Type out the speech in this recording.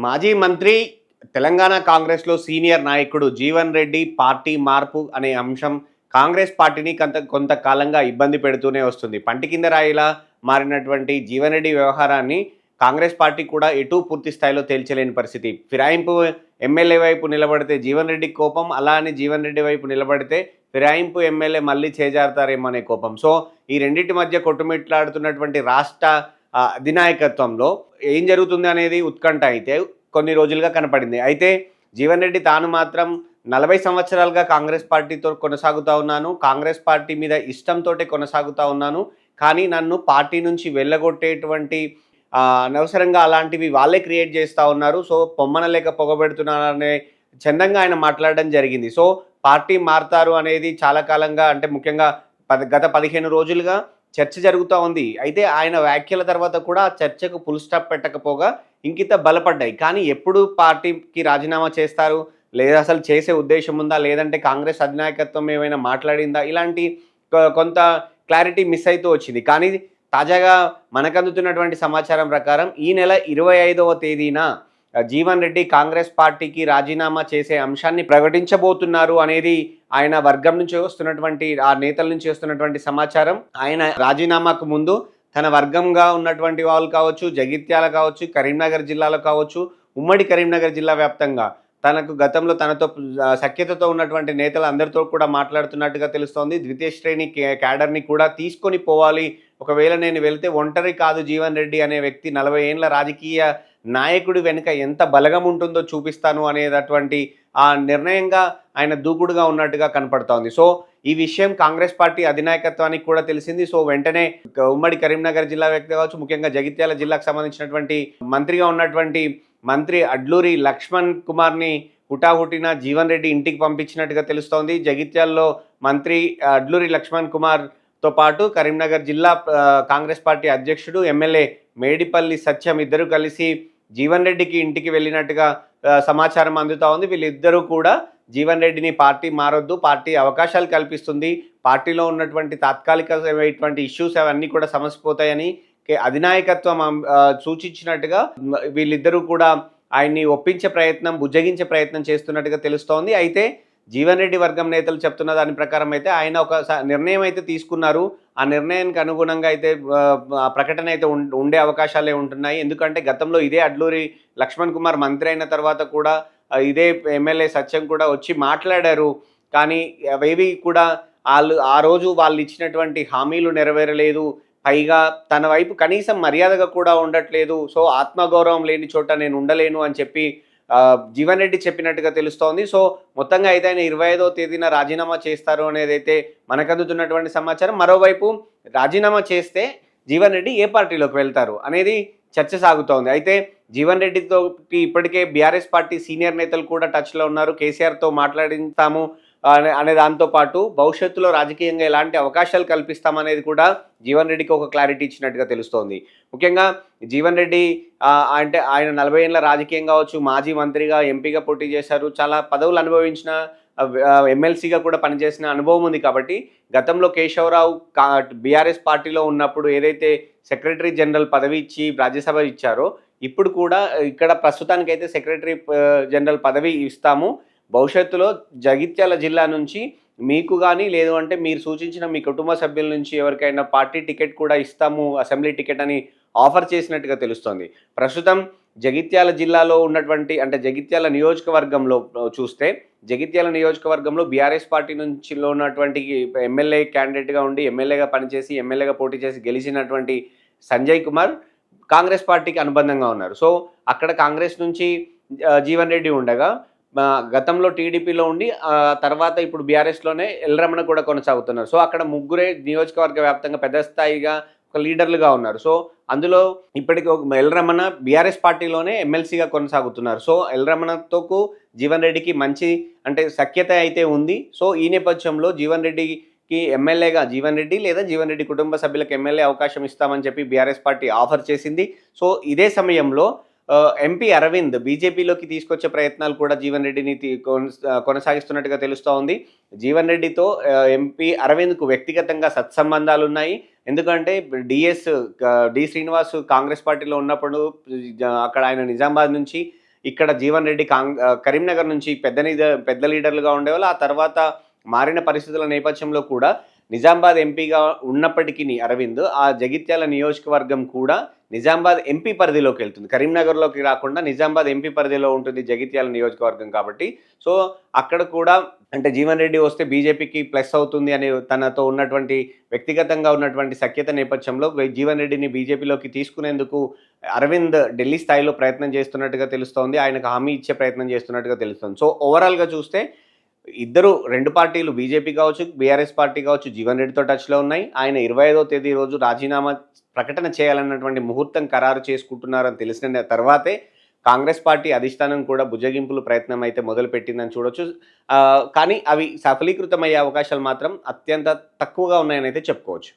మాజీ మంత్రి, తెలంగాణ కాంగ్రెస్‌లో సీనియర్ నాయకుడు జీవన్ రెడ్డి పార్టీ మార్పు అనే అంశం కాంగ్రెస్ పార్టీని కొంతకాలంగా ఇబ్బంది పెడుతూనే వస్తుంది. పంటి కింద రాయిలా మారినటువంటి జీవన్ రెడ్డి వ్యవహారాన్ని కాంగ్రెస్ పార్టీ కూడా ఎటూ పూర్తి స్థాయిలో తేల్చలేని పరిస్థితి. ఫిరాయింపు ఎమ్మెల్యే వైపు నిలబడితే జీవన్ రెడ్డికి కోపం, అలా అని జీవన్ రెడ్డి వైపు నిలబడితే ఫిరాయింపు ఎమ్మెల్యే మళ్ళీ చేజారుతారేమో అనే కోపం. సో, ఈ రెండిటి మధ్య కొట్టుమిట్లాడుతున్నటువంటి రాష్ట్ర అధినాయకత్వంలో ఏం జరుగుతుంది అనేది ఉత్కంఠ అయితే కొన్ని రోజులుగా కనపడింది. అయితే జీవన్ రెడ్డి తాను మాత్రం 40 సంవత్సరాలుగా కాంగ్రెస్ పార్టీతో కొనసాగుతా ఉన్నాను. కాంగ్రెస్ పార్టీ మీద ఇష్టంతోటే కొనసాగుతా ఉన్నాను. కానీ నన్ను పార్టీ నుంచి వెళ్ళగొట్టేటువంటి అనవసరంగా అలాంటివి వాళ్ళే క్రియేట్ చేస్తా ఉన్నారు. సో, పొమ్మన లేక పొగబెడుతున్నారనే చందంగా ఆయన మాట్లాడడం జరిగింది. సో, పార్టీ మారతారు అనేది చాలా కాలంగా అంటే ముఖ్యంగా గత 15 రోజులుగా చర్చ జరుగుతూ ఉంది. అయితే ఆయన వ్యాఖ్యల తర్వాత కూడా ఆ చర్చకు ఫుల్ స్టాప్ పెట్టకపోగా ఇంకింత బలపడ్డాయి. కానీ ఎప్పుడు పార్టీకి రాజీనామా చేస్తారు? లేదా అసలు చేసే ఉద్దేశం ఉందా? లేదంటే కాంగ్రెస్ అధినాయకత్వం ఏమైనా మాట్లాడిందా? ఇలాంటి కొంత క్లారిటీ మిస్ అయితూ వచ్చింది. కానీ తాజాగా మనకందుతున్నటువంటి సమాచారం ప్రకారం ఈ నెల 25వ తేదీన జీవన్ రెడ్డి కాంగ్రెస్ పార్టీకి రాజీనామా చేసే అంశాన్ని ప్రకటించబోతున్నారు అనేది ఆయన వర్గం నుంచి వస్తున్నటువంటి ఆ నేతల నుంచి వస్తున్నటువంటి సమాచారం. ఆయన రాజీనామాకు ముందు తన వర్గంగా ఉన్నటువంటి వాళ్ళు కావచ్చు, జగిత్యాల కావచ్చు, కరీంనగర్ జిల్లాలో కావచ్చు, ఉమ్మడి కరీంనగర్ జిల్లా వ్యాప్తంగా తనకు గతంలో తనతో సఖ్యతతో ఉన్నటువంటి నేతలు అందరితో కూడా మాట్లాడుతున్నట్టుగా తెలుస్తోంది. ద్వితీయ శ్రేణి క్యాడర్ని కూడా తీసుకొని పోవాలి. ఒకవేళ నేను వెళ్తే ఒంటరి కాదు జీవన్ రెడ్డి అనే వ్యక్తి 40 ఏండ్ల రాజకీయ నాయకుడి వెనుక ఎంత బలగం ఉంటుందో చూపిస్తాను అనేటటువంటి ఆ నిర్ణయంగా ఆయన దూకుడుగా ఉన్నట్టుగా కనపడుతోంది. సో, ఈ విషయం కాంగ్రెస్ పార్టీ అధినాయకత్వానికి కూడా తెలిసింది. సో, వెంటనే ఉమ్మడి కరీంనగర్ జిల్లా వ్యక్తి కావచ్చు, ముఖ్యంగా జగిత్యాల జిల్లాకు సంబంధించినటువంటి మంత్రిగా ఉన్నటువంటి మంత్రి అడ్లూరి లక్ష్మణ్ కుమార్‌ని హుటాహుటిన జీవన్ రెడ్డి ఇంటికి పంపించినట్టుగా తెలుస్తోంది. జగిత్యాలలో మంత్రి అడ్లూరి లక్ష్మణ్ కుమార్‌తో పాటు కరీంనగర్ జిల్లా కాంగ్రెస్ పార్టీ అధ్యక్షుడు, ఎమ్మెల్యే మేడిపల్లి సత్యం ఇద్దరు కలిసి జీవన్ రెడ్డికి ఇంటికి వెళ్ళినట్టుగా సమాచారం అందుతా ఉంది. వీళ్ళిద్దరూ కూడా జీవన్ రెడ్డిని పార్టీ మారొద్దు, పార్టీ అవకాశాలు కల్పిస్తుంది, పార్టీలో ఉన్నటువంటి తాత్కాలికమైనటువంటి ఇష్యూస్ అవన్నీ కూడా సమసిపోతాయని అధినాయకత్వం సూచించినట్టుగా వీళ్ళిద్దరూ కూడా ఆయన్ని ఒప్పించే ప్రయత్నం, బుజ్జగించే ప్రయత్నం చేస్తున్నట్టుగా తెలుస్తోంది. అయితే జీవన్ రెడ్డి వర్గం నేతలు చెప్తున్న దాని ప్రకారం అయితే ఆయన ఒక నిర్ణయం అయితే తీసుకున్నారు. ఆ నిర్ణయానికి అనుగుణంగా అయితే ప్రకటన అయితే ఉండే అవకాశాలే ఉంటున్నాయి. ఎందుకంటే గతంలో ఇదే అడ్లూరి లక్ష్మణ్ కుమార్ మంత్రి అయిన తర్వాత కూడా ఇదే ఎమ్మెల్యే సత్యం కూడా వచ్చి మాట్లాడారు. కానీ అవేవి కూడా ఆ రోజు వాళ్ళు ఇచ్చినటువంటి హామీలు నెరవేరలేదు. పైగా తన వైపు కనీసం మర్యాదగా కూడా ఉండట్లేదు. సో, ఆత్మగౌరవం లేని చోట నేను ఉండలేను అని చెప్పి జీవన్ రెడ్డి చెప్పినట్టుగా తెలుస్తోంది. సో, మొత్తంగా అయితే ఆయన 25వ తేదీన రాజీనామా చేస్తారు అనేదైతే మనకందుతున్నటువంటి సమాచారం. మరోవైపు రాజీనామా చేస్తే జీవన్ రెడ్డి ఏ పార్టీలోకి వెళ్తారు అనేది చర్చ సాగుతోంది. అయితే జీవన్ రెడ్డితో ఇప్పటికే బీఆర్ఎస్ పార్టీ సీనియర్ నేతలు కూడా టచ్‌లో ఉన్నారు. కేసీఆర్‌తో మాట్లాడిస్తాము అనే దాంతో పాటు భవిష్యత్తులో రాజకీయంగా ఎలాంటి అవకాశాలు కల్పిస్తామనేది కూడా జీవన్ రెడ్డికి ఒక క్లారిటీ ఇచ్చినట్టుగా తెలుస్తోంది. ముఖ్యంగా జీవన్ రెడ్డి అంటే ఆయన 40 ఏళ్ల రాజకీయం కావచ్చు, మాజీ మంత్రిగా, ఎంపీగా పోటీ చేశారు. చాలా పదవులు అనుభవించిన ఎమ్మెల్సీగా కూడా పనిచేసిన అనుభవం ఉంది కాబట్టి గతంలో కేశవరావు బీఆర్ఎస్ పార్టీలో ఉన్నప్పుడు ఏదైతే సెక్రటరీ జనరల్ పదవి ఇచ్చి రాజ్యసభ ఇచ్చారో ఇప్పుడు కూడా ఇక్కడ ప్రస్తుతానికైతే సెక్రటరీ జనరల్ పదవి ఇస్తాము. భవిష్యత్తులో జగిత్యాల జిల్లా నుంచి మీకు కానీ లేదు అంటే మీరు సూచించిన మీ కుటుంబ సభ్యుల నుంచి ఎవరికైనా పార్టీ టికెట్ కూడా ఇస్తాము, అసెంబ్లీ టికెట్ అని ఆఫర్ చేసినట్టుగా తెలుస్తోంది. ప్రస్తుతం జగిత్యాల జిల్లాలో ఉన్నటువంటి అంటే జగిత్యాల నియోజకవర్గంలో చూస్తే జగిత్యాల నియోజకవర్గంలో బీఆర్ఎస్ పార్టీ నుంచిలో ఉన్నటువంటి ఎమ్మెల్యే క్యాండిడేట్గా ఉండి ఎమ్మెల్యేగా పనిచేసి ఎమ్మెల్యేగా పోటీ చేసి గెలిచినటువంటి సంజయ్ కుమార్ కాంగ్రెస్ పార్టీకి అనుబంధంగా ఉన్నారు. సో, అక్కడ కాంగ్రెస్ నుంచి జీవన్ రెడ్డి ఉండగా గతంలో టీడీపీలో ఉండి తర్వాత ఇప్పుడు బీఆర్ఎస్‌లోనే ఎల్‌రమణ కూడా కొనసాగుతున్నారు. సో, అక్కడ ముగ్గురే నియోజకవర్గ వ్యాప్తంగా పెద్ద స్థాయిగా ఒక లీడర్లుగా ఉన్నారు. సో, అందులో ఇప్పటికి ఒక ఎల్‌రమణ బీఆర్ఎస్ పార్టీలోనే ఎమ్మెల్సీగా కొనసాగుతున్నారు. సో, ఎల్‌రమణతోకు జీవన్ రెడ్డికి మంచి అంటే సఖ్యత అయితే ఉంది. సో, ఈ నేపథ్యంలో జీవన్ రెడ్డికి ఎమ్మెల్యేగా జీవన్ రెడ్డి లేదా జీవన్ రెడ్డి కుటుంబ సభ్యులకు ఎమ్మెల్యే అవకాశం ఇస్తామని చెప్పి బీఆర్ఎస్ పార్టీ ఆఫర్ చేసింది. సో, ఇదే సమయంలో ఎంపీ అరవింద్ బీజేపీలోకి తీసుకొచ్చే ప్రయత్నాలు కూడా జీవన్ రెడ్డిని కొనసాగిస్తున్నట్టుగా తెలుస్తూ ఉంది. జీవన్ రెడ్డితో ఎంపీ అరవింద్‌కు వ్యక్తిగతంగా సత్సంబంధాలున్నాయి. ఎందుకంటే డి శ్రీనివాస్ కాంగ్రెస్ పార్టీలో ఉన్నప్పుడు అక్కడ ఆయన నిజామాబాద్ నుంచి ఇక్కడ జీవన్ రెడ్డి కరీంనగర్ నుంచి పెద్ద లీడర్లుగా ఉండేవాళ్ళు. ఆ తర్వాత మారిన పరిస్థితుల నేపథ్యంలో కూడా నిజామాబాద్ ఎంపీగా ఉన్నప్పటికీ అరవింద్ ఆ జగిత్యాల నియోజకవర్గం కూడా నిజామాబాద్ ఎంపీ పరిధిలోకి వెళ్తుంది. కరీంనగర్లోకి రాకుండా నిజామాబాద్ ఎంపీ పరిధిలో ఉంటుంది జగిత్యాల నియోజకవర్గం కాబట్టి. సో అక్కడ కూడా అంటే జీవన్ రెడ్డి వస్తే బీజేపీకి ప్లస్ అవుతుంది అని తనతో ఉన్నటువంటి వ్యక్తిగతంగా ఉన్నటువంటి సఖ్యత నేపథ్యంలో జీవన్ రెడ్డిని బీజేపీలోకి తీసుకునేందుకు అరవింద్ ఢిల్లీ స్థాయిలో ప్రయత్నం చేస్తున్నట్టుగా తెలుస్తోంది. ఆయనకు హామీ ఇచ్చే ప్రయత్నం చేస్తున్నట్టుగా తెలుస్తోంది. సో ఓవరాల్‌గా చూస్తే ఇద్దరు 2 పార్టీలు బీజేపీ కావచ్చు, బీఆర్ఎస్ పార్టీ కావచ్చు జీవన్ రెడ్డితో టచ్‌లో ఉన్నాయి. ఆయన 25వ తేదీ రోజు రాజీనామా ప్రకటన చేయాలన్నటువంటి ముహూర్తం ఖరారు చేసుకుంటున్నారని తెలిసిన తర్వాతే కాంగ్రెస్ పార్టీ అధిష్టానం కూడా బుజ్జగింపులు ప్రయత్నం అయితే మొదలుపెట్టిందని చూడొచ్చు. కానీ అవి సఫలీకృతమయ్యే అవకాశాలు మాత్రం అత్యంత తక్కువగా ఉన్నాయని అయితే చెప్పుకోవచ్చు.